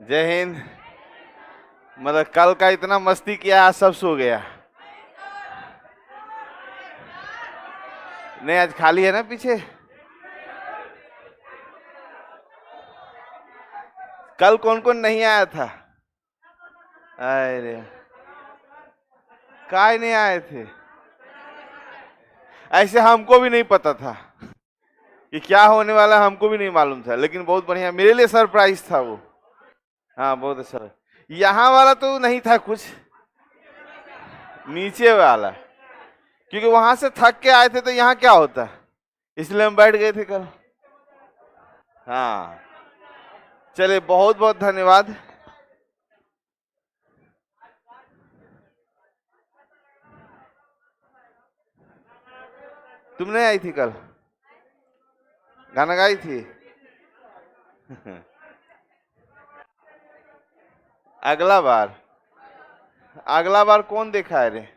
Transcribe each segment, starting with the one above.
जय हिंद। मतलब कल का इतना मस्ती किया, आज सब सो गया। नहीं, आज खाली है ना पीछे। कल कौन कौन नहीं आया था? अरे काय नहीं आए थे। ऐसे हमको भी नहीं पता था कि क्या होने वाला, हमको भी नहीं मालूम था, लेकिन बहुत बढ़िया, मेरे लिए सरप्राइज था वो। हाँ बहुत अच्छा। यहाँ वाला तो नहीं था कुछ, नीचे वाला, क्योंकि वहां से थक के आए थे तो यहाँ क्या होता, इसलिए हम बैठ गए थे कल। हाँ चलिए, बहुत बहुत धन्यवाद। तुमने आई थी कल, गाना गाई थी। अगला बार, अगला बार कौन देखा है रे?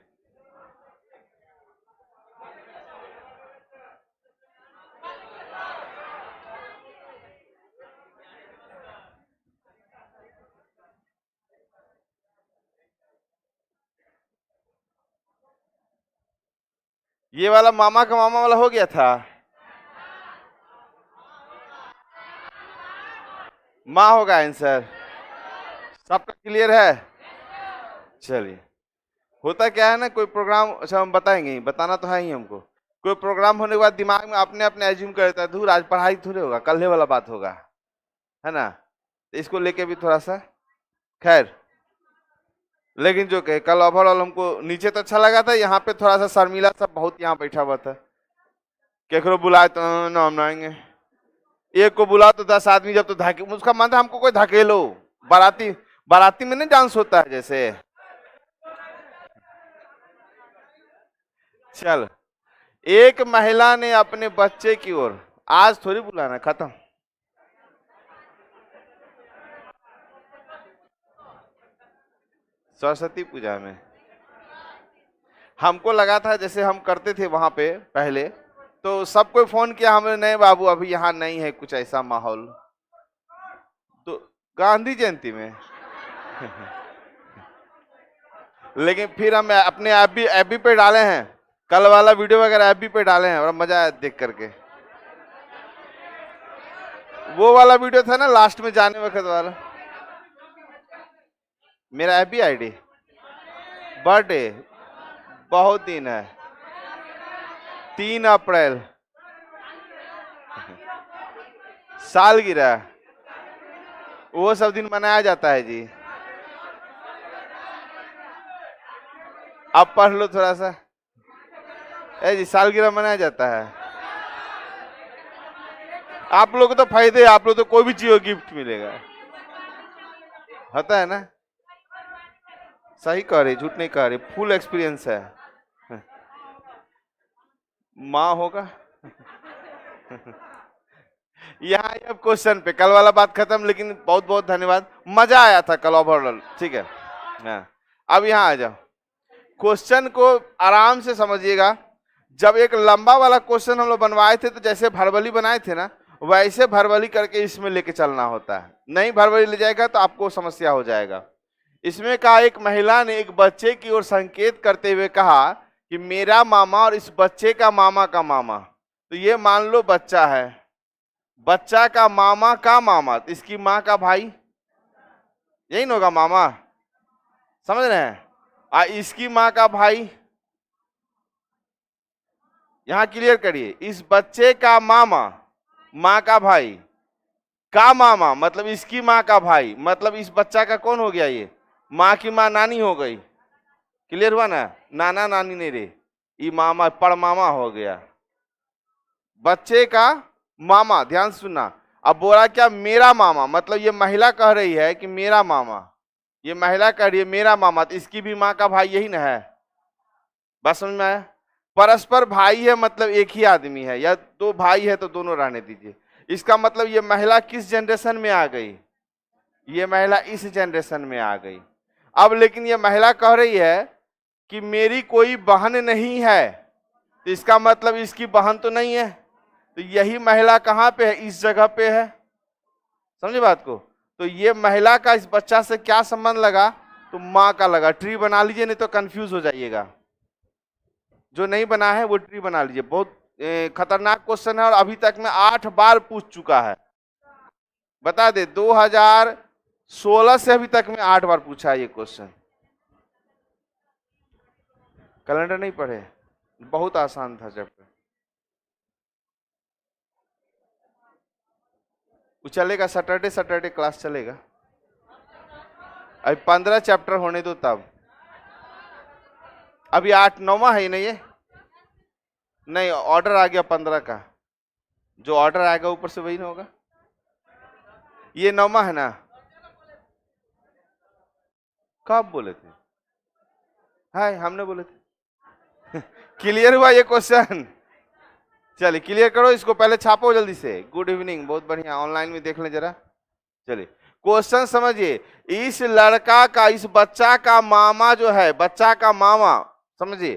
ये वाला मामा का मामा वाला हो गया था। माँ होगा आंसर। सबका क्लियर है? चलिए, होता क्या है ना, कोई प्रोग्राम, अच्छा हम बताएंगे ही, बताना तो है ही हमको। कोई प्रोग्राम होने के बाद दिमाग में अपने अपने एज्यूम करता है, दूर आज पढ़ाई थोड़े होगा, कल वाला बात होगा, है ना। तो इसको लेके भी थोड़ा सा, खैर, लेकिन जो कहे कल ओवरऑल हमको नीचे तो अच्छा लगा था, यहाँ पे थोड़ा सा शर्मिला सब बहुत यहाँ बैठा हुआ था। केकरो बुलाए तो ना हम आएंगे, एक को बुला तो 10 आदमी, जब तो धके, उसका मन था हमको कोई धकेलो। बाराती, बाराती में नहीं डांस होता है जैसे। चल, एक महिला ने अपने बच्चे की ओर, आज थोड़ी बुलाना, खत्म। सरस्वती पूजा में हमको लगा था, जैसे हम करते थे वहां पे पहले, तो सबको फोन किया हमने, नहीं बाबू अभी यहाँ नहीं है कुछ ऐसा माहौल। तो गांधी जयंती में लेकिन फिर हम अपने एफबी पे डाले हैं, कल वाला वीडियो वगैरह एफबी पे डाले हैं, और मजा आया देख करके। वो वाला वीडियो था ना लास्ट में जाने वक्त वाला, मेरा एफबी आईडी। बर्थडे बहुत दिन है, 3 अप्रैल, सालगिरह, वो सब दिन मनाया जाता है जी। अब पढ़ लो थोड़ा सा, जी सालगिरह मनाया जाता है। आप लोग को तो फायदे, आप लोग तो कोई भी चीज को गिफ्ट मिलेगा, होता है ना। सही कह रहे, झूठ नहीं कह रहे, फुल एक्सपीरियंस है। माँ होगा। यहाँ अब क्वेश्चन पे, कल वाला बात खत्म, लेकिन बहुत बहुत धन्यवाद, मजा आया था कल ओवरऑल, ठीक है। हाँ, अब यहाँ आ जाओ, क्वेश्चन को आराम से समझिएगा। जब एक लंबा वाला क्वेश्चन हम लोग बनवाए थे, तो जैसे भरबली बनाए थे ना, वैसे भरबली करके इसमें लेके चलना होता है, नहीं भरबली ले जाएगा तो आपको समस्या हो जाएगा। इसमें कहा, एक महिला ने एक बच्चे की ओर संकेत करते हुए कहा कि मेरा मामा और इस बच्चे का मामा। तो ये मान लो बच्चा है, बच्चा का मामा, तो इसकी माँ का भाई, यही ना होगा मामा, समझ रहे हैं। इसकी माँ का भाई, यहां क्लियर करिए, इस बच्चे का मामा, माँ का भाई का मामा, मतलब इसकी माँ का भाई, मतलब इस बच्चा का कौन हो गया, ये माँ की माँ नानी हो गई। क्लियर हुआ ना, नाना नानी नहीं रे, ये मामा पड़मामा हो गया, बच्चे का मामा। ध्यान सुनना, अब बोला क्या, मेरा मामा, मतलब ये महिला कह रही है कि मेरा मामा, ये महिला कह रही है मेरा मामा, तो इसकी भी माँ का भाई यही ना है। बस समझ में आया, परस्पर भाई है, मतलब एक ही आदमी है, या दो भाई है तो दोनों रहने दीजिए। इसका मतलब ये महिला किस जनरेशन में आ गई, ये महिला इस जनरेशन में आ गई। अब लेकिन ये महिला कह रही है कि मेरी कोई बहन नहीं है, तो इसका मतलब इसकी बहन तो नहीं है, तो यही महिला कहां पे है, इस जगह पे है। समझे बात को, तो ये महिला का इस बच्चा से क्या संबंध लगा, तो माँ का लगा। ट्री बना लीजिए, नहीं तो कंफ्यूज हो जाइएगा। जो नहीं बना है वो ट्री बना लीजिए। बहुत खतरनाक क्वेश्चन है और अभी तक में 8 बार पूछ चुका है। बता दे 2016 से अभी तक में 8 बार पूछा है ये क्वेश्चन। कैलेंडर नहीं पढ़े, बहुत आसान था चैप्टर। वो चलेगा, सैटरडे सैटरडे क्लास चलेगा। अभी 15 चैप्टर होने दो तब। अभी 8 9वां है ना ये, नहीं ऑर्डर आ गया 15 का। जो ऑर्डर आएगा ऊपर से वही ना होगा। ये 9वां है ना, कब बोले थे? हाय हमने बोले थे। क्लियर हुआ ये क्वेश्चन? चलिए क्लियर करो इसको, पहले छापो जल्दी से। गुड इवनिंग, बहुत बढ़िया, ऑनलाइन में देख लें जरा। चलिए क्वेश्चन समझिए। इस लड़का का, इस बच्चा का मामा जो है, बच्चा का मामा, समझिए,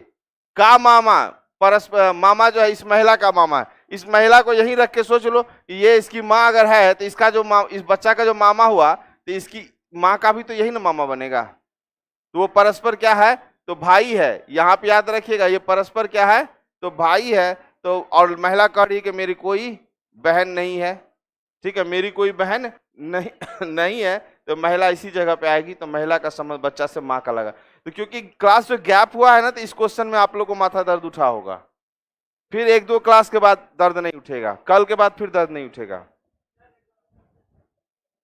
का मामा, परस्पर मामा जो है इस महिला का मामा है। इस महिला को यही रख के सोच लो, ये इसकी माँ अगर है तो इसका जो इस बच्चा का जो मामा हुआ, तो इसकी माँ का भी तो यही ना मामा बनेगा। तो वो परस्पर क्या है, तो भाई है। यहाँ पे याद रखिएगा, ये परस्पर क्या है, तो भाई है। तो और महिला कह रही है कि मेरी कोई बहन नहीं है, ठीक है, मेरी कोई बहन नहीं नहीं है। तो महिला इसी जगह पे आएगी, तो महिला का संबंध बच्चा से माँ का लगा। तो क्योंकि क्लास में गैप हुआ है ना, तो इस क्वेश्चन में आप लोग को माथा दर्द उठा होगा। फिर 1-2 क्लास के बाद दर्द नहीं उठेगा, कल के बाद फिर दर्द नहीं उठेगा।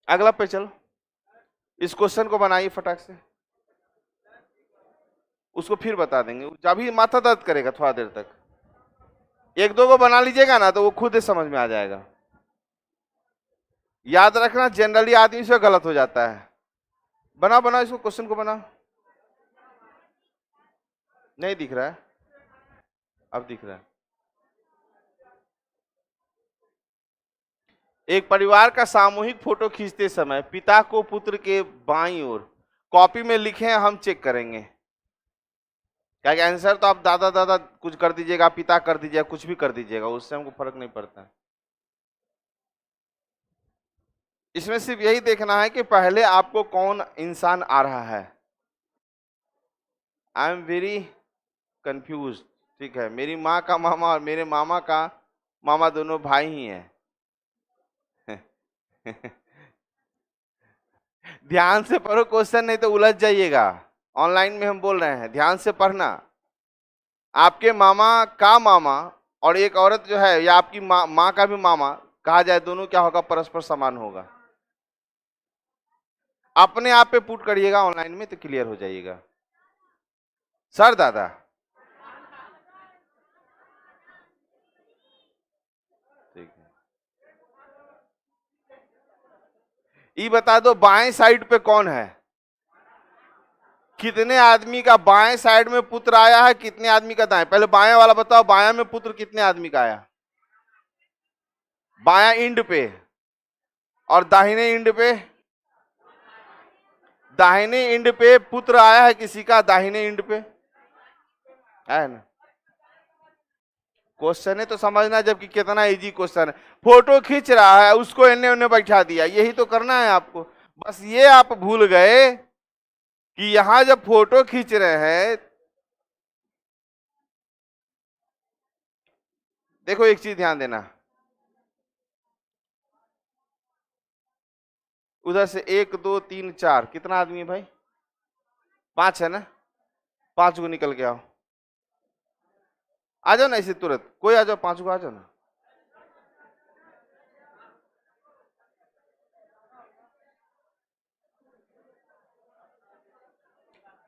अगला पे चलो, इस क्वेश्चन को बनाइए फटाक से, उसको फिर बता देंगे। जब भी माथा दर्द करेगा थोड़ा देर तक, 1-2 को बना लीजिएगा ना, तो वो खुद ही समझ में आ जाएगा। याद रखना, जनरली आदमी से गलत हो जाता है। बनाओ बनाओ इसको, क्वेश्चन को बनाओ। नहीं दिख रहा है, अब दिख रहा है। एक परिवार का सामूहिक फोटो खींचते समय पिता को पुत्र के बाईं ओर कॉपी में लिखे, हम चेक करेंगे। क्या कि आंसर तो आप दादा दादा कुछ कर दीजिएगा, पिता कर दीजिएगा, कुछ भी कर दीजिएगा, उससे हमको फर्क नहीं पड़ता। इसमें सिर्फ यही देखना है कि पहले आपको कौन इंसान आ रहा है। आई एम वेरी कंफ्यूज, ठीक है। मेरी माँ का मामा और मेरे मामा का मामा दोनों भाई ही हैं। ध्यान से पढ़ो क्वेश्चन, नहीं तो उलझ जाइएगा। ऑनलाइन में हम बोल रहे हैं, ध्यान से पढ़ना। आपके मामा का मामा और एक औरत जो है, या आपकी माँ का भी मामा कहा जाए, दोनों क्या होगा, परस्पर समान होगा। अपने आप पे पुट करिएगा ऑनलाइन में, तो क्लियर हो जाइएगा। सर दादा, ठीक है। ये बता दो बाएं साइड पे कौन है, कितने आदमी का बाएं साइड में पुत्र आया है, कितने आदमी का दाएं। पहले बाएं वाला बताओ, बाएं में पुत्र कितने आदमी का आया, बायां इंड पे, और दाहिने इंड पे, दाहिने इंड पे पुत्र आया है किसी का, दाहिने इंड पे है ना। क्वेश्चन है तो समझना, जबकि कितना इजी क्वेश्चन है। फोटो खींच रहा है, उसको इन्ने उन्ने बैठा दिया, यही तो करना है आपको। बस ये आप भूल गए कि यहां जब फोटो खींच रहे हैं, देखो एक चीज ध्यान देना, उधर से 1 2 3 4 कितना आदमी है भाई, 5 है ना, 5 को निकल के आओ, आ जाओ ना ऐसे तुरंत, कोई आ जाओ, 5 को आ जाओ ना।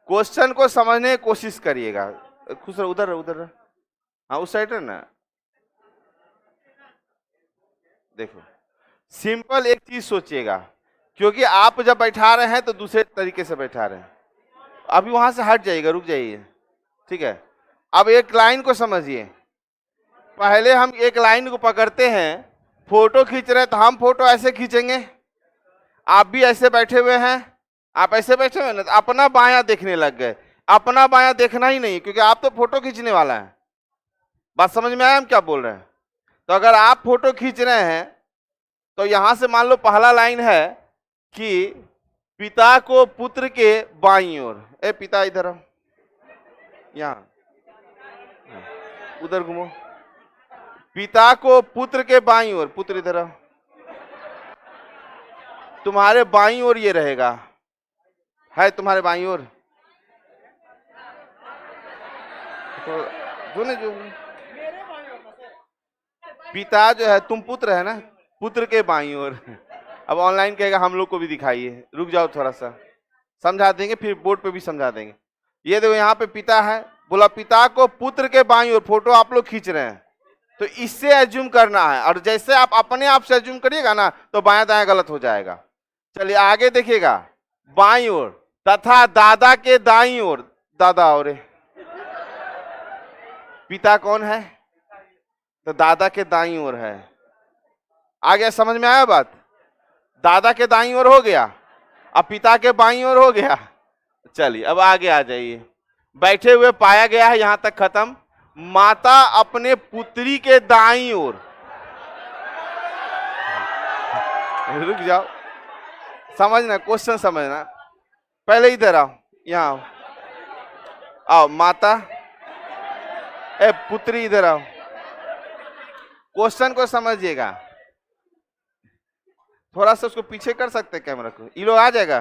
क्वेश्चन को समझने की कोशिश करिएगा। खुश रहो, उधर उधर, हाँ उस साइड है ना। देखो सिंपल एक चीज सोचिएगा, क्योंकि आप जब बैठा रहे हैं तो दूसरे तरीके से बैठा रहे हैं। अभी वहां से हट जाइएगा, रुक जाइए, ठीक है। अब एक लाइन को समझिए, पहले हम एक लाइन को पकड़ते हैं, फोटो खींच रहे हैं तो हम फोटो ऐसे खींचेंगे, आप भी ऐसे बैठे हुए हैं, आप ऐसे बैठे हुए ना, तो अपना बायां देखने लग गए। अपना बायां देखना ही नहीं, क्योंकि आप तो फोटो खींचने वाला है। बात समझ में आया हम क्या बोल रहे हैं? तो अगर आप फोटो खींच रहे हैं, तो यहां से मान लो पहला लाइन है, कि पिता को पुत्र के बाईं ओर, ए पिता इधर आओ, यहाँ उधर घूमो, पिता को पुत्र के बाईं ओर, पुत्र इधर आओ, तुम्हारे बाईं ओर ये रहेगा, है तुम्हारे बाईं ओर, तो जो पिता जो है, तुम पुत्र है ना, पुत्र के बाईं ओर। अब ऑनलाइन कहेगा हम लोग को भी दिखाइए, रुक जाओ थोड़ा सा, समझा देंगे, फिर बोर्ड पे भी समझा देंगे। ये देखो यहाँ पे पिता है, बोला पिता को पुत्र के बाईं ओर, फोटो आप लोग खींच रहे हैं, तो इससे एज्यूम करना है, और जैसे आप अपने आप से एज्यूम करिएगा ना तो बायां दायां गलत हो जाएगा। चलिए आगे देखिएगा, बाईं ओर तथा दादा के दाईं ओर, दादा और पिता कौन है, तो दादा के दाईं ओर है। आगे समझ में आया बात, दादा के दाईं ओर हो गया, अब पिता के बाईं ओर हो गया। चलिए अब आगे आ जाइए, बैठे हुए पाया गया है यहां तक खत्म। माता अपने पुत्री के दाईं ओर, रुक जाओ, समझना क्वेश्चन समझना, पहले इधर आओ, यहां आओ, आओ माता, ए पुत्री इधर आओ, क्वेश्चन को समझिएगा, थोड़ा सा उसको पीछे कर सकते हैं कैमरा को, ये लोग आ जाएगा,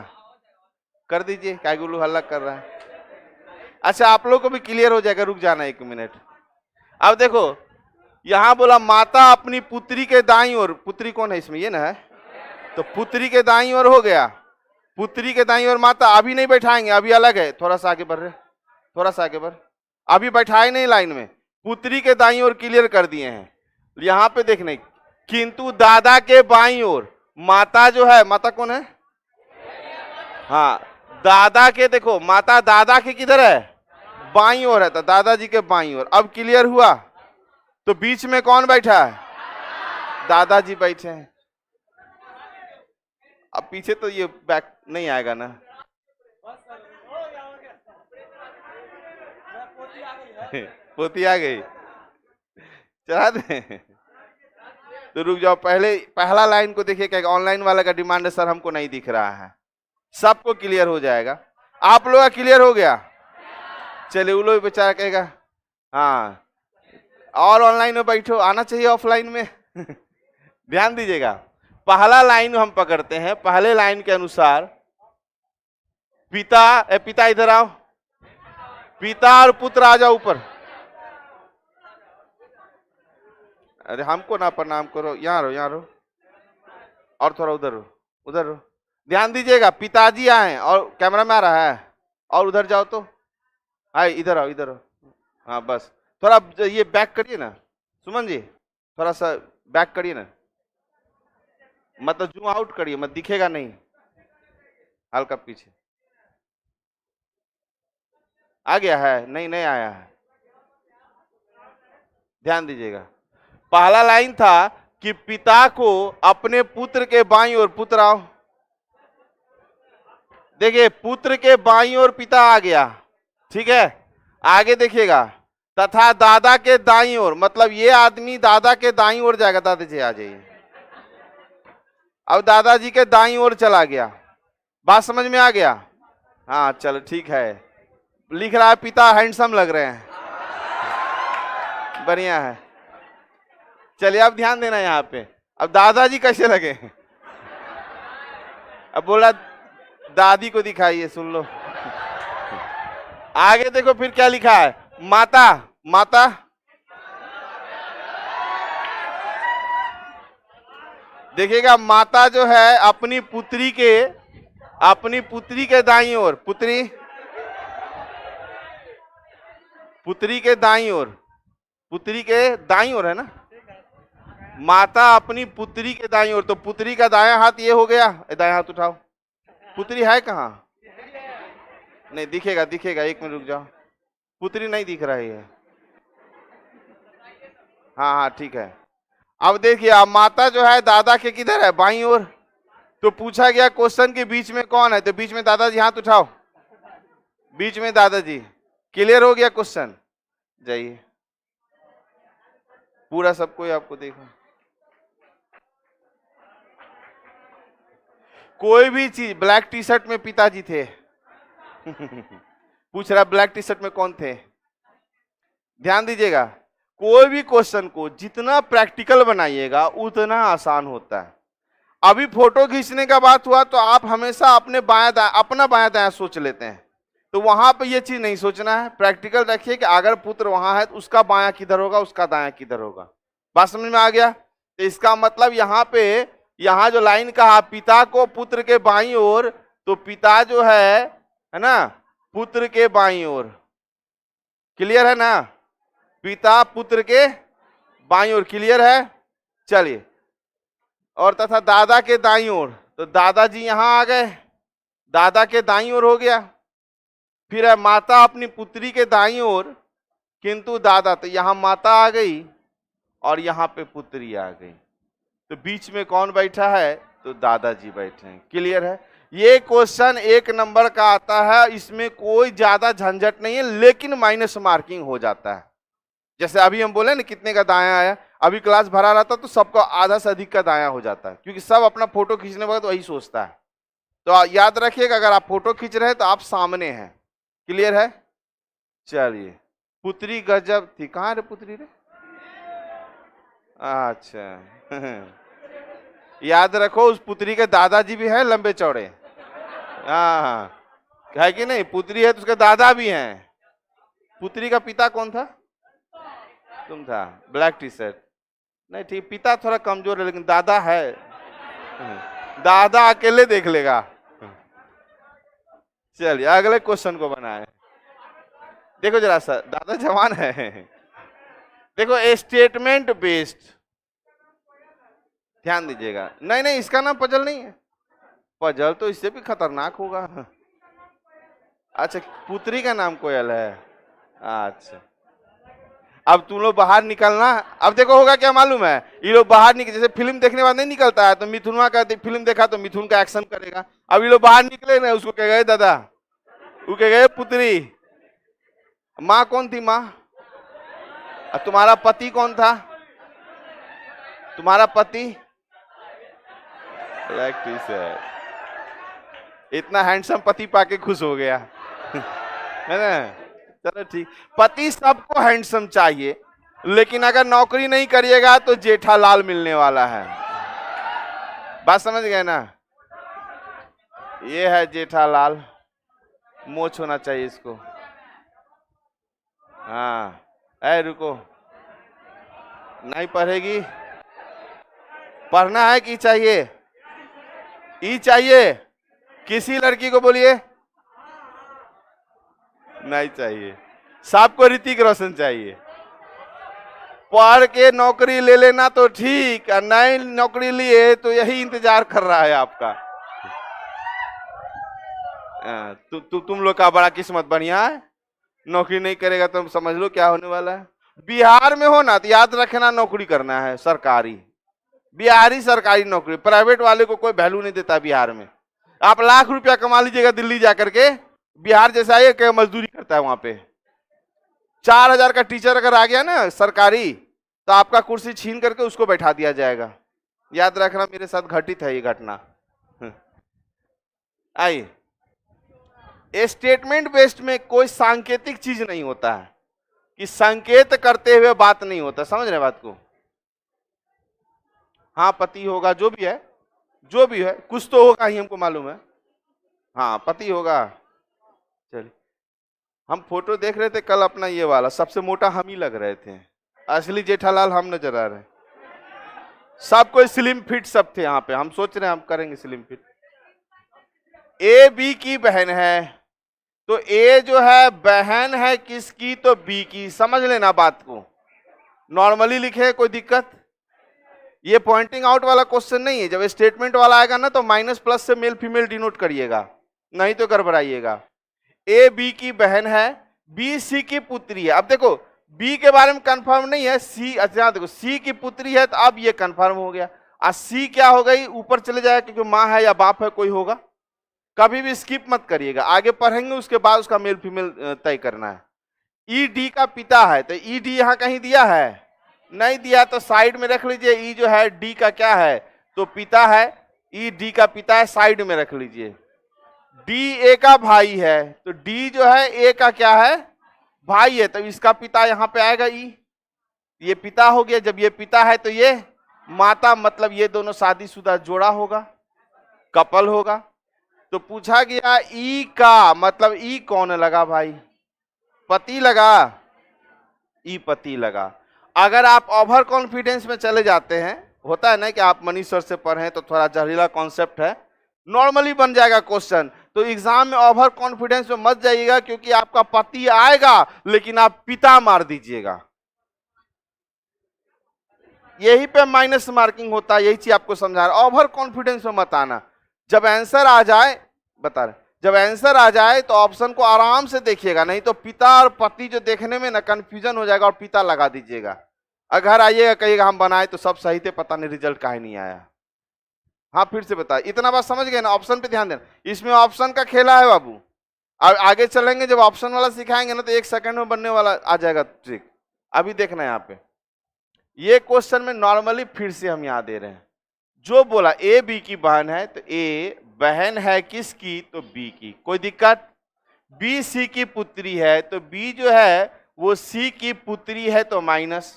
कर दीजिए, क्या गुल्लू हल्ला कर रहा है। अच्छा आप लोग को भी क्लियर हो जाएगा, रुक जाना 1 मिनट। अब देखो यहां बोला माता अपनी पुत्री के दाईं ओर, पुत्री कौन है इसमें, ये ना है, तो पुत्री के दाईं ओर हो गया, पुत्री के दाईं ओर माता, अभी नहीं बैठाएंगे, अभी अलग है, थोड़ा सा आगे बढ़ रहे, थोड़ा सा आगे बढ़, अभी बैठाए नहीं लाइन में, पुत्री के दाईं ओर क्लियर कर दिए हैं। यहां पे देखने, किंतु दादा के बाईं ओर माता जो है, माता कौन है, हाँ दादा के, देखो माता दादा के किधर है, बाईं ओर है, तो दादाजी के बाईं ओर। अब क्लियर हुआ, तो बीच में कौन बैठा है, दादाजी बैठे हैं। अब पीछे तो ये बैक नहीं आएगा ना, पोती आ गई, चला दे, तो रुक जाओ, पहले पहला लाइन को देखिए, क्या ऑनलाइन वाला का डिमांड है सर हमको नहीं दिख रहा है, सबको क्लियर हो जाएगा, आप लोग का क्लियर हो गया। चलिए वो लोग बेचारा कहेगा हाँ और ऑनलाइन में बैठो, आना चाहिए ऑफलाइन में। ध्यान दीजिएगा, पहला लाइन हम पकड़ते हैं, पहले लाइन के अनुसार पिता, पिता इधर आओ, पिता और पुत्र आ जाओ ऊपर, अरे हमको ना प्रणाम करो, यहाँ रहो, यहाँ रहो, और थोड़ा उधर रहो, उधर रहो, ध्यान दीजिएगा, पिताजी आए और कैमरा में आ रहा है, और उधर जाओ, तो आए इधर आओ, इधर आओ, हाँ बस थोड़ा ये बैक करिए ना, सुमन जी थोड़ा सा बैक करिए ना, मतलब जूम आउट करिए, मत दिखेगा नहीं, हल्का पीछे, आ गया है, नहीं नहीं आया है, ध्यान दीजिएगा, पहला लाइन था कि पिता को अपने पुत्र के बाईं ओर, पुत्र आओ, देखिए पुत्र के बाईं ओर पिता आ गया, ठीक है, आगे देखिएगा, तथा दादा के दाईं ओर, मतलब ये आदमी दादा के दाईं ओर जाएगा, दादाजी आ जाइए, अब दादाजी के दाईं ओर चला गया, बात समझ में आ गया, हाँ चलो ठीक है, लिख रहा है पिता हैंडसम लग रहे हैं, बढ़िया है। चलिए अब ध्यान देना यहाँ पे, अब दादाजी कैसे लगे, अब बोला दादी को दिखाइए, सुन लो, आगे देखो फिर क्या लिखा है, माता, माता देखिएगा, माता जो है अपनी पुत्री के दाईं ओर, पुत्री के दाईं ओर, पुत्री के दाईं ओर है ना, माता अपनी पुत्री के दाईं ओर, तो पुत्री का दायां हाथ ये हो गया, दायां हाथ उठाओ, पुत्री है कहाँ, नहीं दिखेगा, दिखेगा, 1 मिनट रुक जाओ, पुत्री नहीं दिख रही है, हाँ हाँ ठीक है। अब देखिए, अब माता जो है दादा के किधर है, बाईं ओर, तो पूछा गया क्वेश्चन के बीच में कौन है, तो बीच में दादाजी, हाथ उठाओ, बीच में दादाजी, क्लियर हो गया क्वेश्चन, जाइए पूरा सबको आपको देखो, कोई भी चीज, ब्लैक टी शर्ट में पिताजी थे। पूछ रहा ब्लैक टी शर्ट में कौन थे। ध्यान दीजिएगा, कोई भी क्वेश्चन को जितना प्रैक्टिकल बनाइएगा उतना आसान होता है। अभी फोटो खींचने का बात हुआ तो आप हमेशा अपना बायां दायां सोच लेते हैं, तो वहां पे ये चीज नहीं सोचना है। प्रैक्टिकल रखिए कि अगर पुत्र वहां है तो उसका बायां किधर होगा, उसका दायां किधर होगा। बात समझ में आ गया। तो इसका मतलब यहाँ पे, यहाँ जो लाइन कहा पिता को पुत्र के बाईं ओर, तो पिता जो है ना, पुत्र के बाईं ओर। क्लियर है ना, पिता पुत्र के बाईं ओर। क्लियर है, चलिए। और तथा दादा के दाईं ओर, तो दादाजी यहां आ गए, दादा के दाईं ओर हो गया। फिर है माता अपनी पुत्री के दाईं ओर, किंतु दादा, तो यहां माता आ गई और यहां पे पुत्री आ गई, तो बीच में कौन बैठा है, तो दादाजी बैठे हैं। क्लियर है। ये क्वेश्चन 1 नंबर का आता है, इसमें कोई ज्यादा झंझट नहीं है, लेकिन माइनस मार्किंग हो जाता है। जैसे अभी हम बोले ना कितने का दाया आया, अभी क्लास भरा रहता तो सबको आधा से अधिक का दाया हो जाता है, क्योंकि सब अपना फोटो खींचने वक्त वही सोचता है। तो याद रखिएगा, अगर आप फोटो खींच रहे हैं तो आप सामने हैं। क्लियर है। चलिए, पुत्री गजब थी, कहाँ रे पुत्री रे, अच्छा। याद रखो, उस पुत्री के दादाजी भी हैं लंबे चौड़े। हाँ, है कि नहीं, पुत्री है तो उसके दादा भी हैं। पुत्री का पिता कौन था, तुम था, ब्लैक टी शर्ट। नहीं ठीक, पिता थोड़ा कमजोर है लेकिन दादा है, दादा अकेले देख लेगा। चलिए अगले क्वेश्चन को बनाए। देखो जरा सा, दादा जवान है। देखो स्टेटमेंट बेस्ड, ध्यान दीजिएगा। नहीं नहीं, इसका नाम पजल नहीं है, पजल तो इससे भी खतरनाक होगा। अच्छा, पुत्री का नाम कोयल है। अच्छा, अब तुम लोग बाहर निकलना। अब देखो होगा क्या मालूम है, ये लोग बाहर निकले, जैसे फिल्म देखने बाद नहीं निकलता है, तो मिथुनवा का फिल्म देखा तो मिथुन का एक्शन करेगा। अब ये लोग बाहर निकले ना, उसको कह गए दादा, वो कह गए पुत्री। माँ कौन थी, माँ? तुम्हारा पति कौन था, तुम्हारा पति? इतना हैंडसम पति पाके खुश हो गया। है ना, चलो ठीक। पति सबको हैंडसम चाहिए, लेकिन अगर नौकरी नहीं करिएगा तो जेठालाल मिलने वाला है। बात समझ गए ना, ये है जेठालाल, मोछ होना चाहिए इसको। हाँ, ऐ रुको, नहीं पढ़ेगी, पढ़ना है कि चाहिए? ई चाहिए। किसी लड़की को बोलिए नहीं चाहिए, सबको ऋतिक रोशन चाहिए। पढ़ के नौकरी ले लेना तो ठीक, और नई नौकरी लिए तो यही इंतजार कर रहा है आपका। तुम लोग का बड़ा किस्मत बढ़िया है, नौकरी नहीं करेगा तो समझ लो क्या होने वाला है। बिहार में हो ना तो याद रखना, नौकरी करना है सरकारी, बिहारी सरकारी नौकरी। प्राइवेट वाले को कोई वैल्यू नहीं देता बिहार में। आप लाख रुपया कमा लीजिएगा दिल्ली जाकर के, बिहार जैसा एक मजदूरी करता है वहां पे। 4000 का टीचर अगर आ गया ना सरकारी, तो आपका कुर्सी छीन करके उसको बैठा दिया जाएगा। याद रखना, मेरे साथ घटित है ये घटना। आइए, स्टेटमेंट बेस्ड में कोई सांकेतिक चीज नहीं होता है, कि संकेत करते हुए बात नहीं होता। समझ रहे बात को? हाँ, पति होगा, जो भी है, जो भी है, कुछ तो होगा ही, हमको मालूम है। हाँ, पति होगा। चलिए, हम फोटो देख रहे थे कल अपना, ये वाला सबसे मोटा हम ही लग रहे थे, असली जेठालाल हम नजर आ रहे। सब कोई स्लिम फिट सब थे यहाँ पे। हम सोच रहे हैं हम करेंगे स्लिम फिट। ए बी की बहन है, तो ए जो है बहन है किसकी, तो बी की। समझ लेना बात को, नॉर्मली लिखे, कोई दिक्कत? ये पॉइंटिंग आउट वाला क्वेश्चन नहीं है। जब स्टेटमेंट वाला आएगा ना तो माइनस प्लस से मेल फीमेल डिनोट करिएगा, नहीं तो गड़बड़ाइएगा। ए बी की बहन है, बी सी की पुत्री है। अब देखो बी के बारे में कंफर्म नहीं है, सी, अच्छा देखो सी की पुत्री है, तो अब ये कंफर्म हो गया। और सी क्या हो गई, ऊपर चले जाएगा, क्योंकि माँ है या बाप है कोई होगा। कभी भी स्किप मत करिएगा, आगे पढ़ेंगे उसके बाद उसका मेल फीमेल तय करना है। ई डी का पिता है, तो ई डी यहाँ कहीं दिया है? नहीं दिया, तो साइड में रख लीजिए। ई जो है डी का क्या है, तो पिता है। ई डी का पिता है, साइड में रख लीजिए। डी ए का भाई है, तो डी जो है ए का क्या है, भाई है, तो इसका पिता यहां पे आएगा ई, ये पिता हो गया। जब ये पिता है तो ये माता, मतलब ये दोनों शादीशुदा जोड़ा होगा, कपल होगा। तो पूछा गया ई का मतलब ई कौन लगा भाई, पति लगा, ई पति लगा। अगर आप ओवर कॉन्फिडेंस में चले जाते हैं, होता है ना कि आप मनीष सर से पढ़े तो थोड़ा जहरीला कॉन्सेप्ट है, नॉर्मली बन जाएगा क्वेश्चन, तो एग्जाम में ओवर कॉन्फिडेंस में मत जाइएगा, क्योंकि आपका पति आएगा लेकिन आप पिता मार दीजिएगा, यही पे माइनस मार्किंग होता है। यही चीज आपको समझा रहा, ओवर कॉन्फिडेंस में मत आना। जब आंसर आ जाए, बता रहे, जब आंसर आ जाए तो ऑप्शन को आराम से देखिएगा, नहीं तो पिता और पति जो देखने में ना कंफ्यूजन हो जाएगा और पिता लगा दीजिएगा। अगर आइएगा कहिएगा हम बनाए तो सब सही थे, पता नहीं रिजल्ट काहे नहीं आया। हाँ फिर से बता, इतना बात समझ गए ना, ऑप्शन पे ध्यान देना, इसमें ऑप्शन का खेला है बाबू। अब आगे चलेंगे जब ऑप्शन वाला सिखाएंगे ना तो 1 सेकंड में बनने वाला आ जाएगा ट्रिक। अभी देखना है यहाँ पे, ये क्वेश्चन में नॉर्मली फिर से हम यहाँ दे रहे हैं, जो बोला ए बी की बहन है तो ए बहन है किसकी, तो बी की, कोई दिक्कत। बी सी की पुत्री है तो बी जो है वो सी की पुत्री है तो माइनस,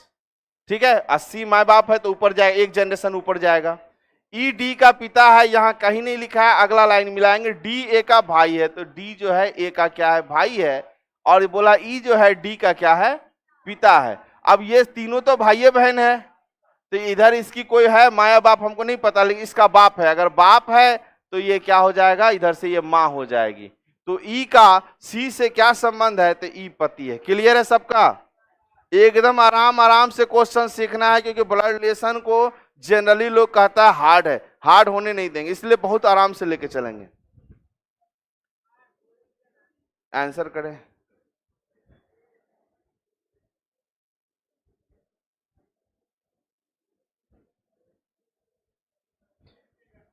ठीक है। 80 माँ बाप है तो ऊपर जाएगा, एक जनरेशन ऊपर जाएगा। ई डी का पिता है, यहाँ कहीं नहीं लिखा है, अगला लाइन मिलाएंगे। डी ए का भाई है तो डी जो है ए का क्या है, भाई है, और बोला ई जो है डी का क्या है, पिता है। अब ये तीनों तो भाई बहन है, तो इधर इसकी कोई है माया बाप हमको नहीं पता, लेकिन इसका बाप है। अगर बाप है तो ये क्या हो जाएगा, इधर से ये माँ हो जाएगी। तो ई का सी से क्या संबंध है, तो ई पति है। क्लियर है सबका? एकदम आराम आराम से क्वेश्चन सीखना है, क्योंकि ब्लड रिलेशन को जनरली लोग कहता है हार्ड है, हार्ड होने नहीं देंगे, इसलिए बहुत आराम से लेके चलेंगे। आंसर करें।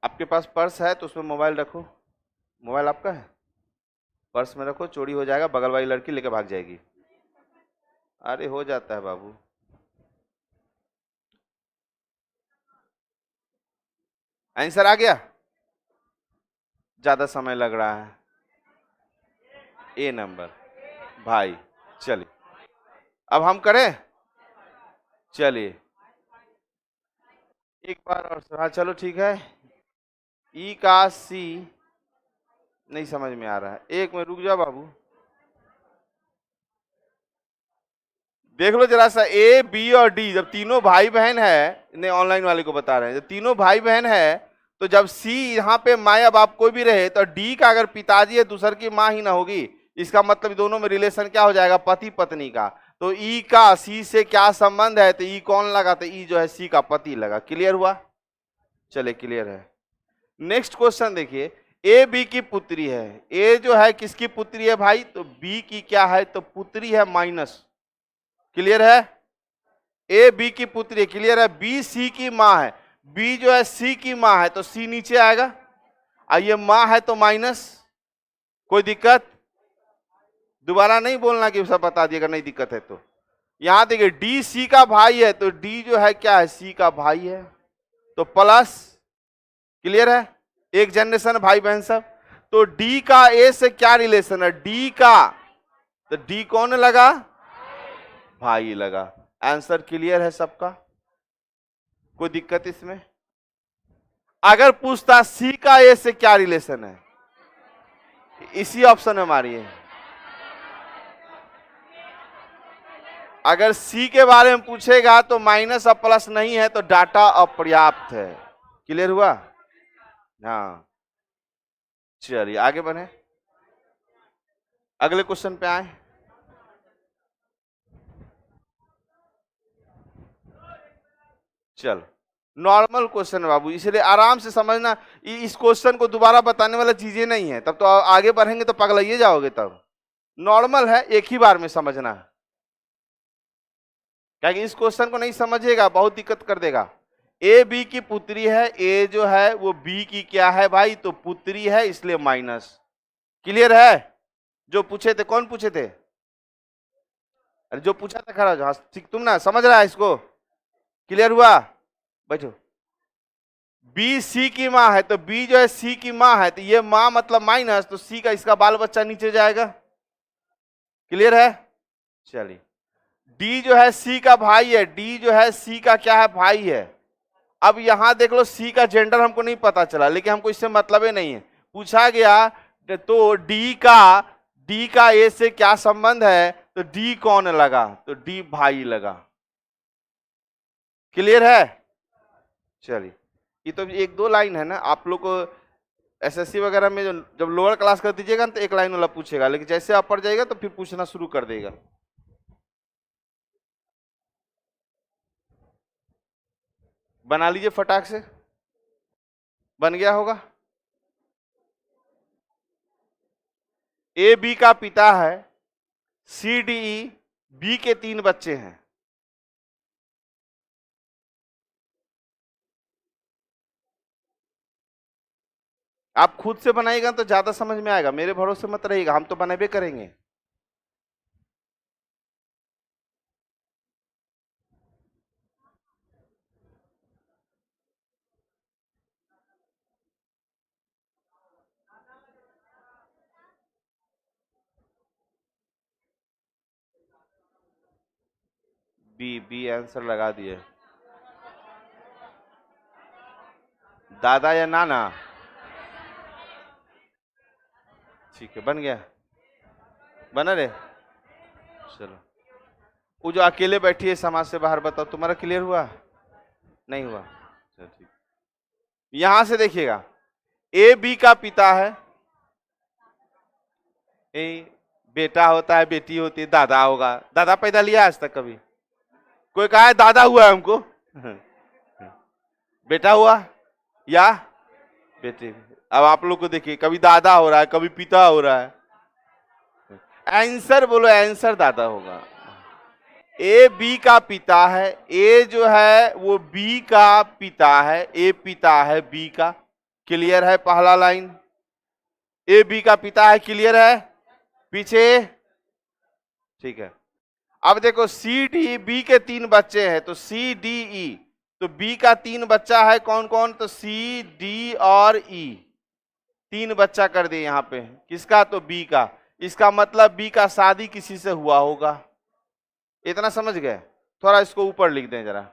आपके पास पर्स है तो उसमें मोबाइल रखो, मोबाइल आपका है, पर्स में रखो, चोरी हो जाएगा, बगल वाली लड़की लेके भाग जाएगी। अरे हो जाता है बाबू। आंसर आ गया, ज्यादा समय लग रहा है। ए नंबर भाई, चलिए अब हम करें, चलिए एक बार और। हाँ चलो ठीक है। ई का सी नहीं समझ में आ रहा है, एक में रुक जाओ बाबू, देख लो जरा सा। ए बी और डी जब तीनों भाई बहन है, ने ऑनलाइन वाले को बता रहे हैं, जब तीनों भाई बहन है तो जब सी यहाँ पे माँ या बाप कोई भी रहे तो डी का अगर पिताजी है दूसर की माँ ही ना होगी, इसका मतलब दोनों में रिलेशन क्या हो जाएगा, पति पत्नी का। तो ई का सी से क्या संबंध है, तो ई कौन लगा, तो ई जो है सी का पति लगा। क्लियर हुआ? चले क्लियर है। नेक्स्ट क्वेश्चन देखिए, ए बी की पुत्री है, ए जो है किसकी पुत्री है भाई, तो बी की क्या है, तो पुत्री है माइनस। क्लियर है? ए बी की पुत्री, क्लियर है। बी सी की माँ है, बी जो है सी की माँ है तो सी नीचे आएगा, और ये माँ है तो माइनस। कोई दिक्कत? दोबारा नहीं बोलना कि सब बता दिएगा, नहीं दिक्कत है तो। यहां देखिए डी सी का भाई है तो डी जो है क्या है, सी का भाई है तो प्लस। क्लियर है? एक जनरेशन भाई बहन सब। तो डी का ए से क्या रिलेशन है, डी का, तो डी कौन लगा, भाई लगा। आंसर क्लियर है सबका? कोई दिक्कत इसमें? अगर पूछता सी का ए से क्या रिलेशन है, इसी ऑप्शन में मारिए। अगर सी के बारे में पूछेगा तो माइनस और प्लस नहीं है तो डाटा अपर्याप्त है। क्लियर हुआ? हाँ चलिए आगे बढ़े, अगले क्वेश्चन पे आए। चलो नॉर्मल क्वेश्चन है बाबू, इसलिए आराम से समझना। इस क्वेश्चन को दोबारा बताने वाला चीजें नहीं है, तब तो आगे बढ़ेंगे तो पगलाइए जाओगे। तब नॉर्मल है, एक ही बार में समझना है, क्या इस क्वेश्चन को नहीं समझेगा बहुत दिक्कत कर देगा। ए बी की पुत्री है, ए जो है वो बी की क्या है भाई, तो पुत्री है, इसलिए माइनस। क्लियर है? जो पूछे थे, कौन पूछे थे, अरे जो पूछा था खड़ा हो, ठीक तुम ना समझ रहा है इसको? क्लियर हुआ? बैठो। बी सी की माँ है तो बी जो है सी की माँ है, तो ये माँ मतलब माइनस, तो सी का इसका बाल बच्चा नीचे जाएगा। क्लियर है? चलिए, डी जो है सी का भाई है, डी जो है सी का क्या है, भाई है। अब यहां देख लो, सी का जेंडर हमको नहीं पता चला, लेकिन हमको इससे मतलब ही नहीं है। पूछा गया तो डी का ए से क्या संबंध है, तो डी कौन लगा, तो डी भाई लगा। क्लियर है? चलिए, ये तो एक दो लाइन है ना, आप लोग को एसएससी वगैरह में जब लोअर क्लास कर दीजिएगा तो एक लाइन वाला पूछेगा, लेकिन जैसे आप पढ़ जाएगा तो फिर पूछना शुरू कर देगा। बना लीजिए फटाक से, बन गया होगा। ए बी का पिता है, सी डी ई बी के 3 बच्चे हैं। आप खुद से बनाएगा तो ज्यादा समझ में आएगा, मेरे भरोसे मत रहिएगा, हम तो बनाबे करेंगे। बी बी आंसर लगा दिए। दादा या नाना? ठीक है, बन गया, बना रे। चलो, वो जो अकेले बैठी है समाज से बाहर, बताओ तुम्हारा क्लियर हुआ? नहीं हुआ? चलो ठीक। यहां से देखिएगा, ए बी का पिता है, ए बेटा होता है, बेटी होती है, दादा होगा। दादा पैदा लिया आज तक कभी? कोई कहा है दादा हुआ है हमको? बेटा हुआ या बेटे? अब आप लोग को देखिए, कभी दादा हो रहा है, कभी पिता हो रहा है। आंसर बोलो, आंसर दादा होगा। ए बी का पिता है, ए जो है वो बी का पिता है, ए पिता है बी का। क्लियर है? पहला लाइन, ए बी का पिता है, क्लियर है? पीछे ठीक है। अब देखो, सी डी बी के 3 बच्चे हैं, तो सी डी ई, तो बी का 3 बच्चा है, कौन कौन, तो सी डी और ई, 3 बच्चा कर दिए यहां पे। किसका? तो बी का। इसका मतलब बी का शादी किसी से हुआ होगा। इतना समझ गए? थोड़ा इसको ऊपर लिख दें जरा।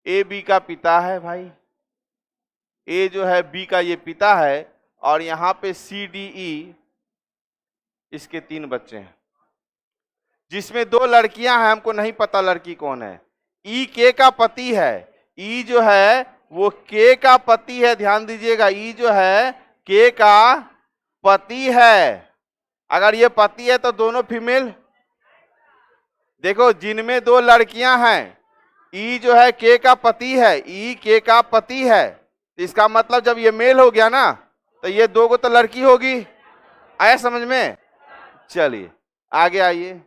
ए बी का पिता है भाई, ए जो है बी का ये पिता है, और यहां पे सी डी ई इसके 3 बच्चे हैं, जिसमें 2 लड़कियां हैं, हमको नहीं पता लड़की कौन है। ई के का पति है, ई जो है वो के का पति है, ध्यान दीजिएगा, ई जो है के का पति है। अगर ये पति है तो दोनों फीमेल। देखो, जिनमें 2 लड़कियां हैं, ई जो है के का पति है, ई के का पति है, इसका मतलब जब ये मेल हो गया ना, तो ये 2 को तो लड़की होगी। आया समझ में? चलिए आगे आइए।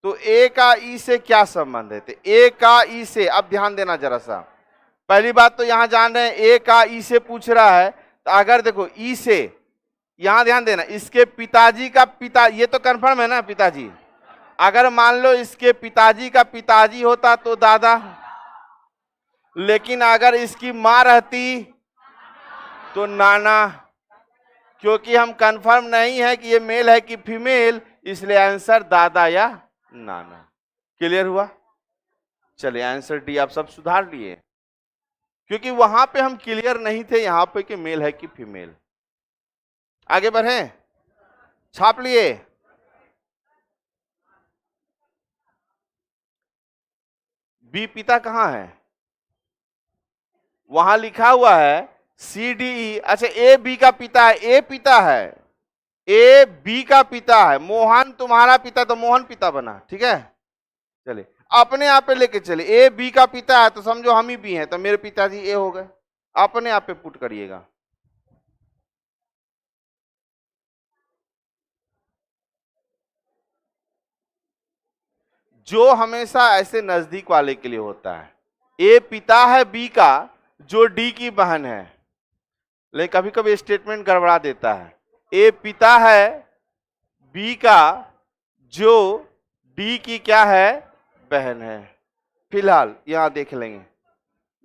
तो ए का ई से क्या संबंध है, तो ए का ई से, अब ध्यान देना जरा सा। पहली बात तो यहां जान रहे हैं ए का ई से पूछ रहा है, तो अगर देखो ई से, यहां ध्यान देना, इसके पिताजी का पिता, ये तो कंफर्म है ना पिताजी। अगर मान लो इसके पिताजी का पिताजी होता तो दादा, लेकिन अगर इसकी मां रहती तो नाना। क्योंकि हम कंफर्म नहीं है कि ये मेल है कि फीमेल, इसलिए आंसर दादा या नाना। क्लियर हुआ? चलिए, आंसर डी आप सब सुधार लिए, क्योंकि वहां पे हम क्लियर नहीं थे यहां पे कि मेल है कि फीमेल। आगे बढ़े, छाप लिए। बी पिता कहां है? वहां लिखा हुआ है सी डी ई। अच्छा, ए बी का पिता है, ए पिता है, ए बी का पिता है। मोहन तुम्हारा पिता, तो मोहन पिता बना, ठीक है। चलिए, अपने आप पे लेके चले, ए बी का पिता है तो समझो हम ही भी हैं, तो मेरे पिताजी ए हो गए। अपने आप पे पुट करिएगा। जो हमेशा ऐसे नजदीक वाले के लिए होता है। ए पिता है बी का, जो डी की बहन है, लेकिन कभी कभी स्टेटमेंट गड़बड़ा देता है। ए पिता है बी का, जो डी की क्या है, बहन है। फिलहाल यहां देख लेंगे,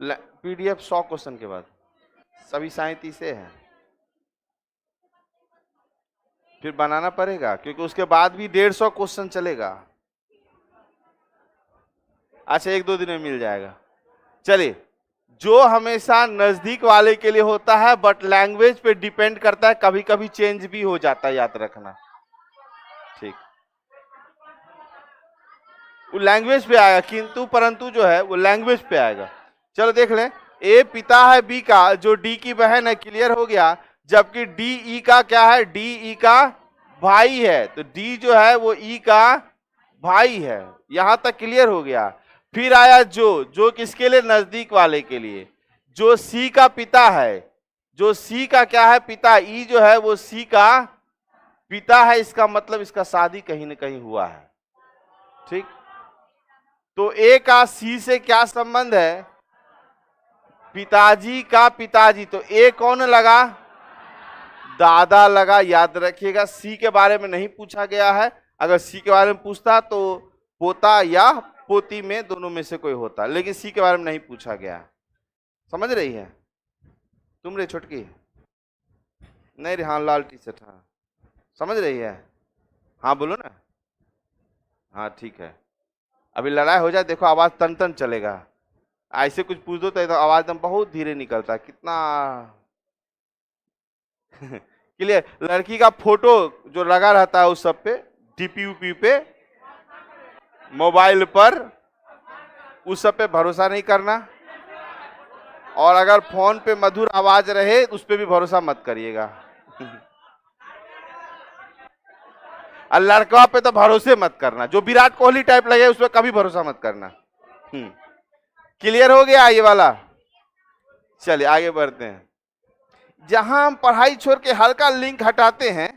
पीडीएफ 100 क्वेश्चन के बाद, सभी 37 है, फिर बनाना पड़ेगा क्योंकि उसके बाद भी 150 क्वेश्चन चलेगा। अच्छा, 1-2 दिन में मिल जाएगा। चलिए, जो हमेशा नजदीक वाले के लिए होता है बट लैंग्वेज पे डिपेंड करता है, कभी कभी चेंज भी हो जाता है, याद रखना। ठीक, वो लैंग्वेज पे आएगा, किंतु परंतु जो है वो लैंग्वेज पे आएगा। चलो देख लें, ए पिता है बी का, जो डी की बहन है, क्लियर हो गया। जबकि डी ई का क्या है, डी ई का भाई है, तो डी जो है वो ई का भाई है। यहां तक क्लियर हो गया। फिर आया जो किसके लिए, नजदीक वाले के लिए। जो सी का पिता है, जो सी का क्या है, पिता, ई जो है वो सी का पिता है, इसका मतलब इसका शादी कहीं ना कहीं हुआ है। ठीक, तो ए का सी से क्या संबंध है, पिताजी का पिताजी, तो ए कौन लगा, दादा लगा। याद रखिएगा, सी के बारे में नहीं पूछा गया है, अगर सी के बारे में पूछता तो पोता या पोती में दोनों में से कोई होता, लेकिन सी के बारे में नहीं पूछा गया। समझ रही है तुम रे छोटकी, नहीं रे, हाँ लाल टी शर्ट, हाँ समझ रही है, हाँ बोलो ना, हाँ ठीक है। अभी लड़ाई हो जाए, देखो आवाज तन तन चलेगा, ऐसे कुछ पूछ दो तो आवाज एकदम बहुत धीरे निकलता है, कितना क्लियर। लड़की का फोटो जो लगा रहता है उस सब पे, डीपी पे, मोबाइल पर, उस सब पे भरोसा नहीं करना। और अगर फोन पे मधुर आवाज रहे उस पे भी भरोसा मत करिएगा। और लड़का पे तो भरोसे मत करना, जो विराट कोहली टाइप लगे उस पर कभी भरोसा मत करना। क्लियर हो गया ये वाला। चलिए आगे बढ़ते हैं। जहां हम पढ़ाई छोड़ के हल्का लिंक हटाते हैं,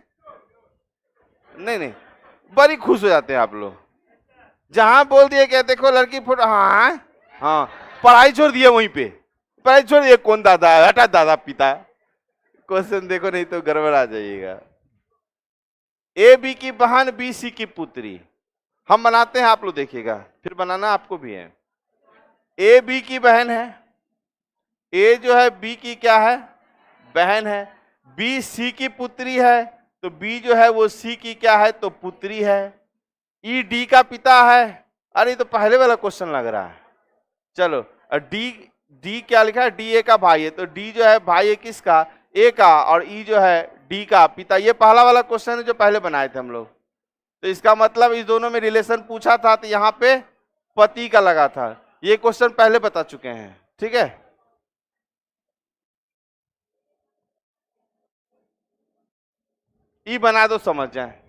नहीं बड़ी खुश हो जाते हैं आप लोग। जहां बोल दिए क्या, देखो लड़की फोटो, हाँ पढ़ाई छोड़ दिए, वहीं पे पढ़ाई छोड़ दिए, कौन दादा है, हटा दादा पिता, क्वेश्चन देखो नहीं तो गड़बड़ आ जाइएगा। ए बी की बहन, बी सी की पुत्री, हम बनाते हैं, आप लोग देखिएगा, फिर बनाना आपको भी है। ए बी की बहन है, ए जो है बी की क्या है, बहन है। बी सी की पुत्री है, तो बी जो है वो सी की क्या है, तो पुत्री है। ई डी का पिता है, अरे तो पहले वाला क्वेश्चन लग रहा है। चलो, डी क्या लिखा है, डी ए का भाई है, तो डी जो है भाई है किसका, ए का, और ई जो है डी का पिता। ये पहला वाला क्वेश्चन है जो पहले बनाए थे हम लोग, तो इसका मतलब इस दोनों में रिलेशन पूछा था, तो यहाँ पे पति का लगा था। ये क्वेश्चन पहले बता चुके हैं, ठीक है। ई बना दो, समझ जाए,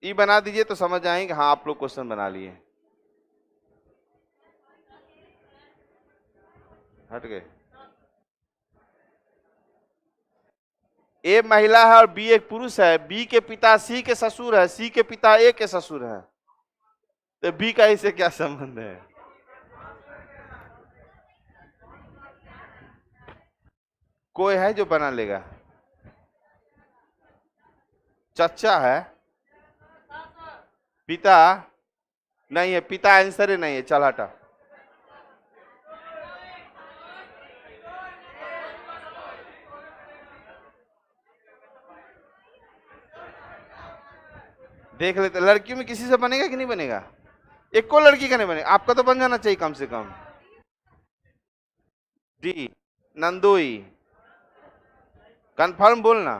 ई बना दीजिए तो समझ जाएंगे, हाँ आप लोग क्वेश्चन बना लिए। हट गए। ए महिला है और बी एक पुरुष है। बी के पिता सी के ससुर है, सी के पिता ए के ससुर है, तो बी का इससे क्या संबंध है। कोई है जो बना लेगा, चचा है, पिता नहीं है, पिता आंसर ही नहीं है, चल हटा। देख लेते, लड़कियों में किसी से बनेगा कि नहीं बनेगा, एक को लड़की का नहीं बनेगा, आपका तो बन जाना चाहिए कम से कम। डी नंदोई, कंफर्म बोलना।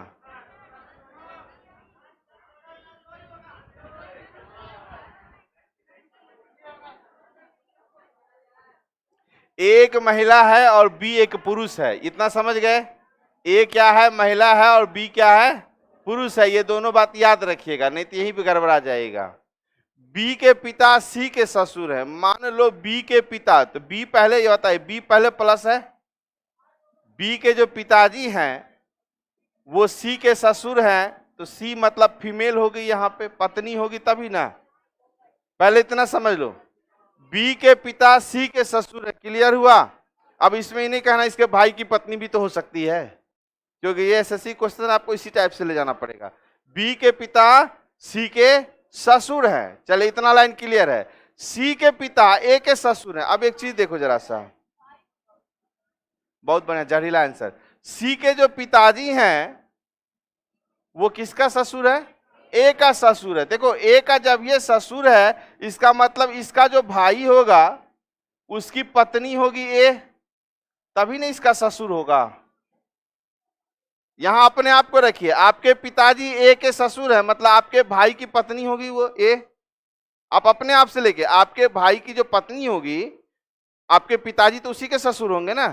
एक महिला है और बी एक पुरुष है, इतना समझ गए। ए क्या है, महिला है, और बी क्या है, पुरुष है। ये दोनों बात याद रखिएगा, नहीं तो यहीं पे गड़बड़ा जाएगा। बी के पिता सी के ससुर है, मान लो बी के पिता, तो बी पहले, ये बताइए बी पहले प्लस है, बी के जो पिताजी हैं वो सी के ससुर हैं, तो सी मतलब फीमेल होगी, यहाँ पे पत्नी होगी तभी ना, पहले इतना समझ लो। बी के पिता सी के ससुर है, क्लियर हुआ। अब इसमें ही नहीं कहना इसके भाई की पत्नी भी तो हो सकती है, क्योंकि ये एसएससी क्वेश्चन आपको इसी टाइप से ले जाना पड़ेगा। बी के पिता सी के ससुर है, चले इतना लाइन क्लियर है। सी के पिता ए के ससुर हैं। अब एक चीज देखो जरा सा, बहुत बढ़िया जहरीला आंसर। सी के जो पिताजी हैं वो किसका ससुर है? ए का ससुर है। देखो ए का जब ये ससुर है, इसका मतलब इसका जो भाई होगा उसकी पत्नी होगी ए, तभी नहीं इसका ससुर होगा। यहां अपने आप को रखिए, आपके पिताजी ए के ससुर है, मतलब आपके भाई की पत्नी होगी वो ए। आप अपने आप से लेके, आपके भाई की जो पत्नी होगी, आपके पिताजी तो उसी के ससुर होंगे ना।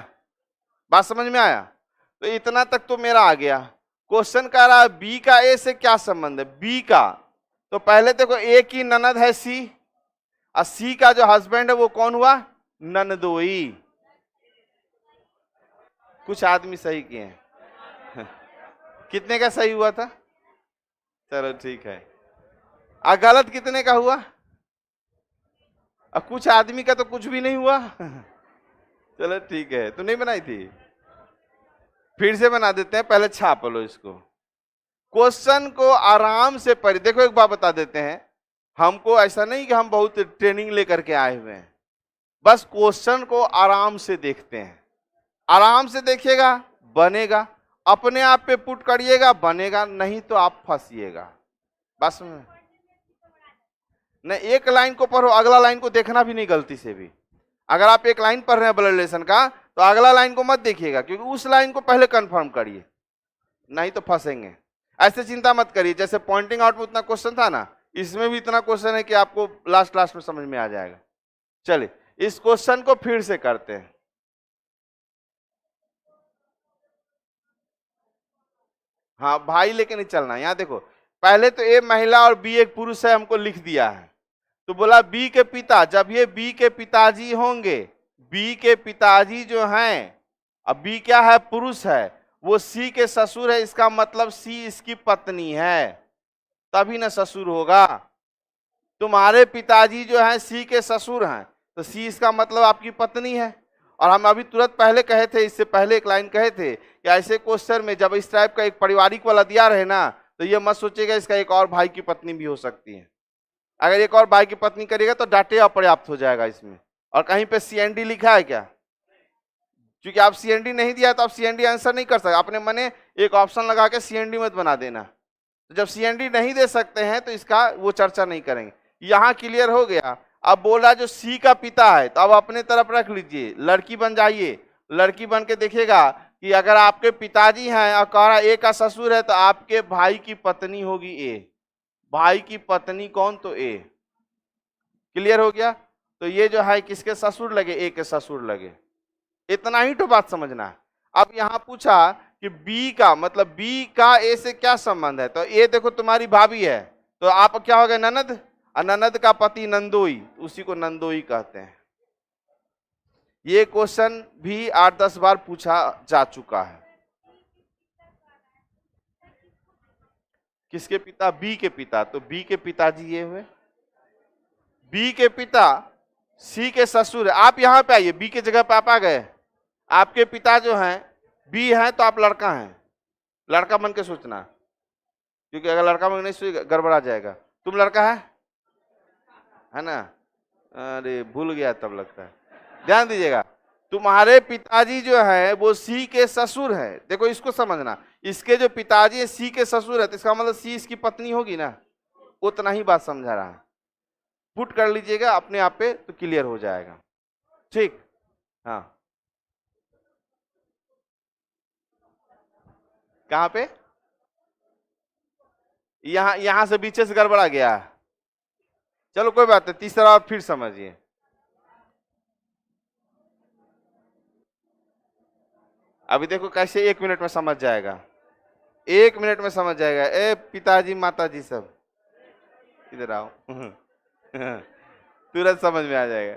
बात समझ में आया? तो इतना तक तो मेरा आ गया। क्वेश्चन कह रहा है बी का ए से क्या संबंध है? बी का, तो पहले देखो ए की ननद है सी, और सी का जो हस्बैंड है वो कौन हुआ? ननदोई। कुछ आदमी सही किए हैं। कितने का सही हुआ था? चलो ठीक है। गलत कितने का हुआ? कुछ आदमी का तो कुछ भी नहीं हुआ। चलो ठीक है। तो नहीं बनाई थी, फिर से बना देते हैं, पहले छाप लो इसको। क्वेश्चन को आराम से पढ़। देखो एक बात बता देते हैं, हमको ऐसा नहीं कि हम बहुत ट्रेनिंग लेकर के आए हुए हैं, बस क्वेश्चन को आराम से देखते हैं। आराम से देखिएगा, बनेगा। अपने आप पे पुट करिएगा, बनेगा, नहीं तो आप फंसिएगा। बस में नहीं, एक लाइन को पढ़ो, अगला लाइन को देखना भी नहीं गलती से भी। अगर आप एक लाइन पढ़ रहे हैं ब्लड रिलेशन का, तो अगला लाइन को मत देखिएगा, क्योंकि उस लाइन को पहले कंफर्म करिए, नहीं तो फंसेंगे। ऐसे चिंता मत करिए, जैसे पॉइंटिंग आउट में उतना क्वेश्चन था ना, इसमें भी इतना क्वेश्चन है कि आपको लास्ट में समझ में आ जाएगा। चलिए इस क्वेश्चन को फिर से करते हैं। हाँ भाई लेके नहीं चलना। यहां देखो, पहले तो ए महिला और बी एक पुरुष है, हमको लिख दिया है। तो बोला बी के पिता, जब ये बी के पिताजी होंगे, बी के पिताजी जो हैं, अब बी क्या है? पुरुष है, वो सी के ससुर है, इसका मतलब सी इसकी पत्नी है, तभी ना ससुर होगा। तुम्हारे पिताजी जो हैं सी के ससुर हैं, तो सी इसका मतलब आपकी पत्नी है। और हम अभी तुरंत पहले कहे थे, इससे पहले एक लाइन कहे थे कि ऐसे क्वेश्चन में जब इस टाइप का एक पारिवारिक वाला दिया रहे ना, तो ये मत सोचेगा इसका एक और भाई की पत्नी भी हो सकती है। अगर एक और भाई की पत्नी करेगा तो डाटे अपर्याप्त हो जाएगा इसमें। और कहीं पे सीएनडी लिखा है क्या? क्योंकि आप सीएनडी नहीं दिया तो आप सीएनडी आंसर नहीं कर सकते। अपने मने एक ऑप्शन लगा के सीएनडी मत बना देना। तो जब सीएनडी नहीं दे सकते हैं तो इसका वो चर्चा नहीं करेंगे। यहाँ क्लियर हो गया। अब बोला जो सी का पिता है, तो अब अपने तरफ रख लीजिए, लड़की बन जाइए। लड़की बन के देखिएगा कि अगर आपके पिताजी हैं और कह रहा ए का ससुर है, तो आपके भाई की पत्नी होगी ए। भाई की पत्नी कौन? तो ए। क्लियर हो गया? तो ये जो है किसके ससुर लगे? ए के ससुर लगे। इतना ही तो बात समझना है। अब यहां पूछा कि बी का मतलब बी का ए से क्या संबंध है? तो ए देखो तुम्हारी भाभी है, तो आप क्या हो गए? ननद। और ननद का पति नंदोई, उसी को नंदोई कहते हैं। ये क्वेश्चन भी 8-10 बार पूछा जा चुका है। किसके पिता? बी के पिता। तो बी के पिताजी ये हुए। बी के पिता सी के ससुर है। आप यहां पे आइए, बी के जगह पे आप आ गए। आपके पिता जो हैं बी हैं, तो आप लड़का हैं। लड़का बन के सोचना, क्योंकि अगर लड़का बन के नहीं सोचेगा गड़बड़ा जाएगा। तुम लड़का है ना? अरे भूल गया तब लगता है। ध्यान दीजिएगा, तुम्हारे पिताजी जो है वो सी के ससुर है। देखो इसको समझना, इसके जो पिताजी है सी के ससुर है, तो इसका मतलब सी इसकी पत्नी होगी ना। उतना ही बात समझा रहा है। पुट कर लीजिएगा अपने आप पे तो क्लियर हो जाएगा। ठीक, हाँ। कहां पे? यहां से बीच से गड़बड़ा गया। चलो कोई बात नहीं, तीसरा बार फिर समझिए। अभी देखो कैसे 1 मिनट में समझ जाएगा। 1 मिनट में समझ जाएगा। ए पिताजी माताजी सब इधर आओ। तुरंत समझ में आ जाएगा।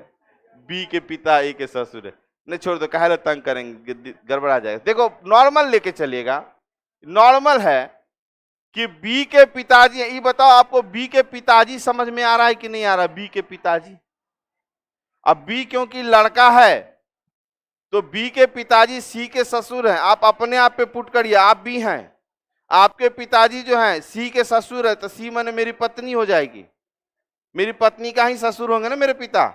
बी के पिता ए के ससुर है। नहीं छोड़ दो, काहे तंग करेंगे, गड़बड़ा जाएगा। देखो नॉर्मल लेके चलिएगा। नॉर्मल है कि बी के पिताजी, ये बताओ आपको बी के पिताजी समझ में आ रहा है कि नहीं आ रहा? बी के पिताजी, अब बी क्योंकि लड़का है तो बी के पिताजी सी के ससुर हैं। आप अपने आप पे पुट करिए, आप भी हैं, आपके पिताजी जो हैं सी के ससुर है, तो सी माने मेरी पत्नी हो जाएगी। मेरी पत्नी का ही ससुर होंगे ना मेरे पिता,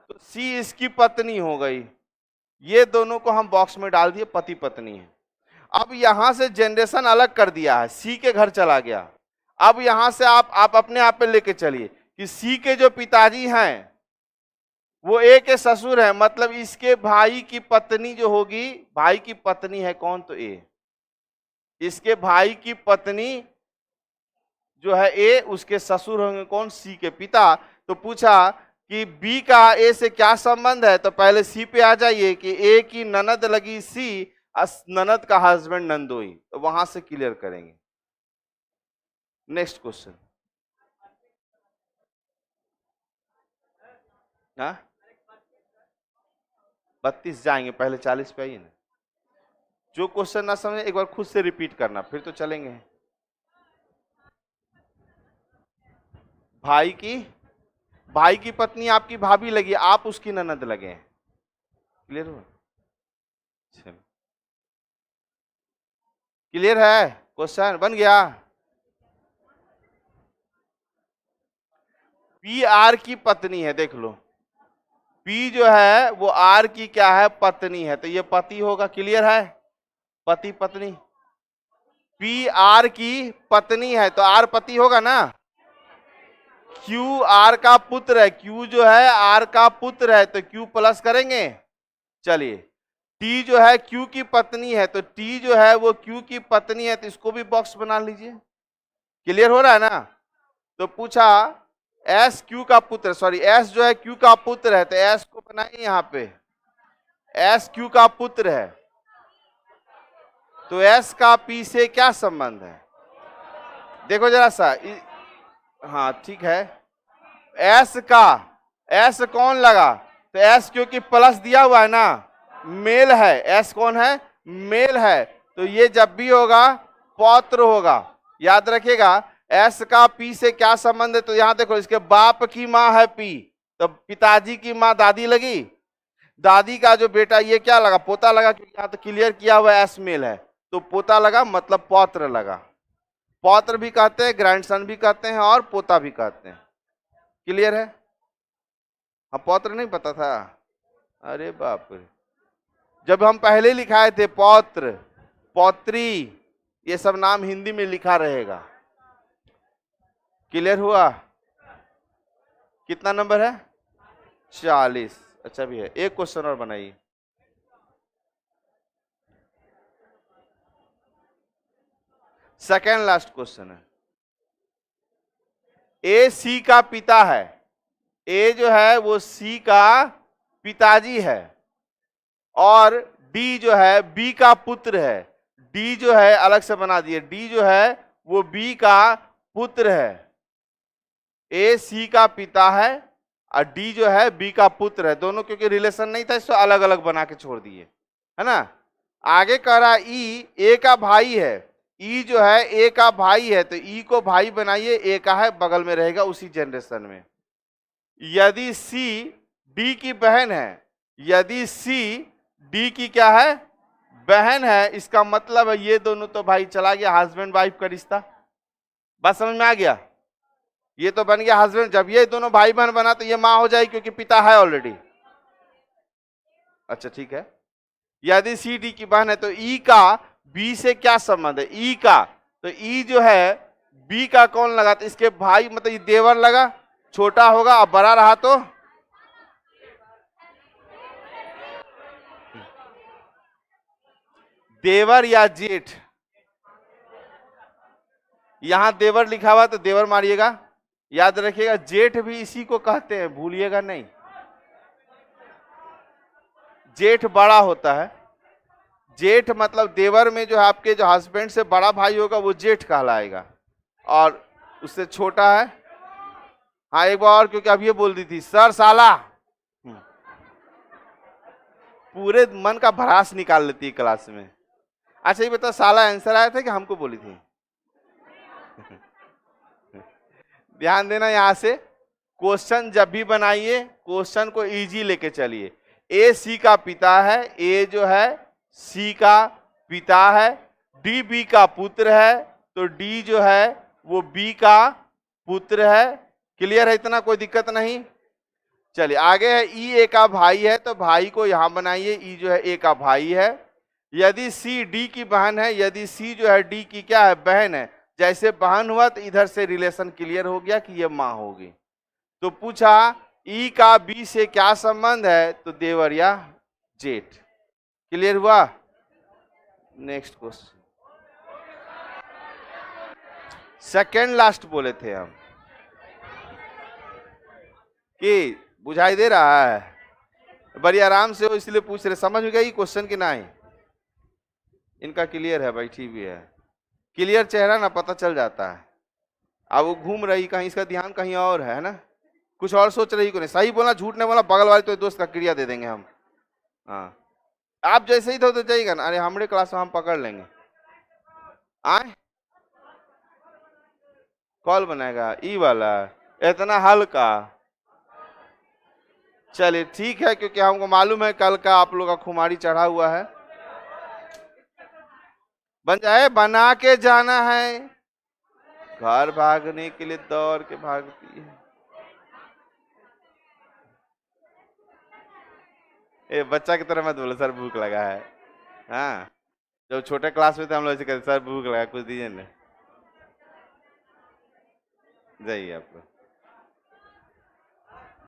तो सी इसकी पत्नी हो गई। ये दोनों को हम बॉक्स में डाल दिए, पति पत्नी है। अब यहां से जनरेशन अलग कर दिया है, सी के घर चला गया। अब यहां से आप अपने आप पे लेके चलिए कि सी के जो पिताजी हैं वो ए के ससुर हैं, मतलब इसके भाई की पत्नी जो होगी, भाई की पत्नी है कौन, तो ए। इसके भाई की पत्नी जो है ए, उसके ससुर होंगे कौन, सी के पिता। तो पूछा कि बी का ए से क्या संबंध है, तो पहले सी पे आ जाइए कि ए की ननद लगी सी, ननद का हस्बैंड नंदोई, तो वहां से क्लियर करेंगे। Next question. हाँ 32 जाएंगे, पहले 40 पे आइए ना। जो क्वेश्चन ना समझे एक बार खुद से रिपीट करना, फिर तो चलेंगे। भाई की पत्नी आपकी भाभी लगी, आप उसकी ननद लगे। क्लियर हुआ? क्लियर है? क्वेश्चन बन गया। पी आर की पत्नी है, देख लो, पी जो है वो आर की क्या है, पत्नी है, तो ये पति होगा। क्लियर है? पति पत्नी। पी आर की पत्नी है तो आर पति होगा ना। क्यू आर का पुत्र है, क्यू जो है आर का पुत्र है, तो क्यू प्लस करेंगे। चलिए, टी जो है क्यू की पत्नी है, तो टी जो है वो क्यू की पत्नी है, तो इसको भी बॉक्स बना लीजिए। क्लियर हो रहा है ना? तो पूछा एस क्यू का पुत्र, सॉरी एस जो है क्यू का पुत्र है, तो एस को बनाइए यहां पे, एस क्यू का पुत्र है, तो एस का पी से क्या संबंध है, देखो जरा सा। हाँ ठीक है, एस का एस कौन लगा, तो एस क्योंकि प्लस दिया हुआ है ना, मेल है, एस कौन है, मेल है, तो ये जब भी होगा पौत्र होगा। याद रखिएगा एस का पी से क्या संबंध है, तो यहां देखो इसके बाप की मां है पी, तो पिताजी की मां दादी लगी, दादी का जो बेटा ये क्या लगा, पोता लगा, क्योंकि यहां तो क्लियर किया हुआ एस मेल है, तो पोता लगा मतलब पौत्र लगा। पौत्र भी कहते हैं, ग्रैंडसन भी कहते हैं, और पोता भी कहते हैं। क्लियर है? हाँ पौत्र नहीं पता था, अरे बाप रे, जब हम पहले लिखाए थे पौत्र पौत्री, ये सब नाम हिंदी में लिखा रहेगा। क्लियर हुआ? कितना नंबर है? 40। अच्छा भी है, एक क्वेश्चन और बनाइए। सेकेंड लास्ट क्वेश्चन है। ए सी का पिता है, ए जो है वो सी का पिताजी है, और डी जो है बी का पुत्र है। डी जो है अलग से बना दिए, डी जो है वो बी का पुत्र है। ए सी का पिता है और डी जो है बी का पुत्र है, दोनों क्योंकि रिलेशन नहीं था इसको अलग अलग बना के छोड़ दिए, है ना। आगे कह रहा ई ए का भाई है, ई जो है ए का भाई है, तो ई को भाई बनाइए, ए का है बगल में रहेगा उसी जनरेशन में। यदि सी डी की बहन है, यदि सी डी की क्या है, बहन है, इसका मतलब है ये दोनों तो भाई चला गया हस्बैंड वाइफ का रिश्ता। बात समझ में आ गया? ये तो बन गया हस्बैंड, जब ये दोनों भाई बहन बना तो ये मां हो जाएगी क्योंकि पिता है ऑलरेडी। अच्छा ठीक है, यदि सी डी की बहन है तो ई का बी से क्या संबंध है, ई का, तो ई जो है बी का कौन लगा, तो इसके भाई मतलब ये देवर लगा, छोटा होगा, अब बड़ा रहा तो देवर या जेठ। यहां देवर लिखा हुआ तो देवर मारिएगा, याद रखिएगा जेठ भी इसी को कहते हैं, भूलिएगा नहीं। जेठ बड़ा होता है, जेठ मतलब देवर में जो है आपके जो हस्बैंड से बड़ा भाई होगा वो जेठ कहलाएगा, और उससे छोटा है। हाँ एक बार और, क्योंकि अब ये बोल दी थी सर साला, पूरे मन का भड़ास निकाल लेती है क्लास में। अच्छा ये बता, साला आंसर आया था कि हमको बोली थी? ध्यान देना, यहां से क्वेश्चन जब भी बनाइए क्वेश्चन को इजी लेके चलिए। ए सी का पिता है, ए जो है सी का पिता है, डी बी का पुत्र है, तो डी जो है वो बी का पुत्र है, क्लियर है, इतना कोई दिक्कत नहीं। चलिए आगे है, ई ए का भाई है तो भाई को यहां बनाइए, ई जो है ए का भाई है। यदि सी डी की बहन है, यदि सी जो है डी की क्या है, बहन है, जैसे बहन हुआ तो इधर से रिलेशन क्लियर हो गया कि ये माँ होगी। तो पूछा ई का बी से क्या संबंध है, तो देवर या जेठ। क्लियर हुआ। नेक्स्ट क्वेश्चन, सेकेंड लास्ट बोले थे हम कि बुझाई दे रहा है, बड़ी आराम से हो इसलिए पूछ रहे, समझ में गई क्वेश्चन की नहीं। इनका क्लियर है, बैठी भी है, क्लियर चेहरा ना पता चल जाता है। अब वो घूम रही कहीं, इसका ध्यान कहीं और है ना, कुछ और सोच रही को नहीं। सही बोला झूठ नहीं बोला, बगल वाले तो दोस्त का क्रिया दे देंगे हम। हाँ आप जैसे ही तो जाइएगा ना, अरे हमारे क्लास में हम पकड़ लेंगे। आए कॉल बनाएगा ई वाला, इतना हल्का। चलिए ठीक है, क्योंकि हमको मालूम है कल का आप लोग का खुमारी चढ़ा हुआ है। बन जाए, बना के जाना है, घर भागने के लिए दौड़ के भागती है। ए बच्चा की तरह मत बोलो, सर भूख लगा है। हाँ जब छोटे क्लास में थे हम लोग ऐसे कहते, सर भूख लगा कुछ दीजिए ना। जाइए आप लोग।